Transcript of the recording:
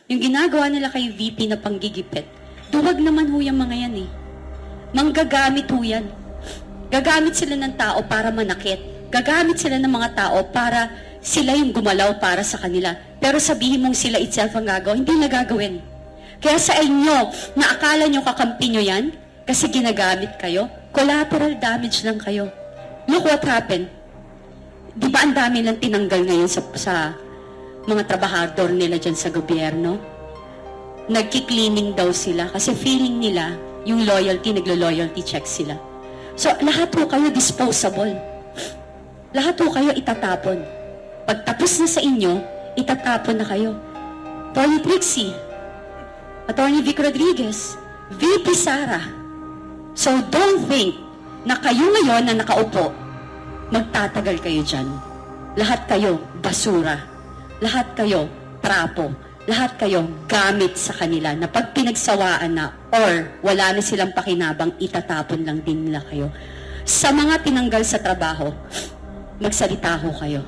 Yung ginagawa nila kay VP na panggigipit, duwag naman ho yung mga yan eh. Manggagamit ho yan. Gagamit sila ng tao para manakit. Gagamit sila ng mga tao para sila yung gumalaw para sa kanila. Pero sabihin mong sila itself ang gagawa, hindi na gagawin. Kaya sa inyo, na akala nyo kakampi nyo yan, kasi ginagamit kayo, collateral damage lang kayo. Look what happened. Di ba ang dami lang tinanggal ngayon sa mga trabahador nila dyan sa gobyerno? Nagki-cleaning daw sila kasi feeling nila yung loyalty, naglo-loyalty check sila. So, lahat po kayo disposable. Lahat po kayo itatapon. Pag tapos na sa inyo, itatapon na kayo. Attorney Trixie, Attorney Vic Rodriguez, VP Sara. So, don't think na kayo ngayon na nakaupo, magtatagal kayo dyan. Lahat kayo basura. Lahat kayo trapo. Lahat kayo gamit sa kanila na pag pinagsawaan na or wala na silang pakinabang, itatapon lang din nila kayo. Sa mga tinanggal sa trabaho, magsalita ho kayo.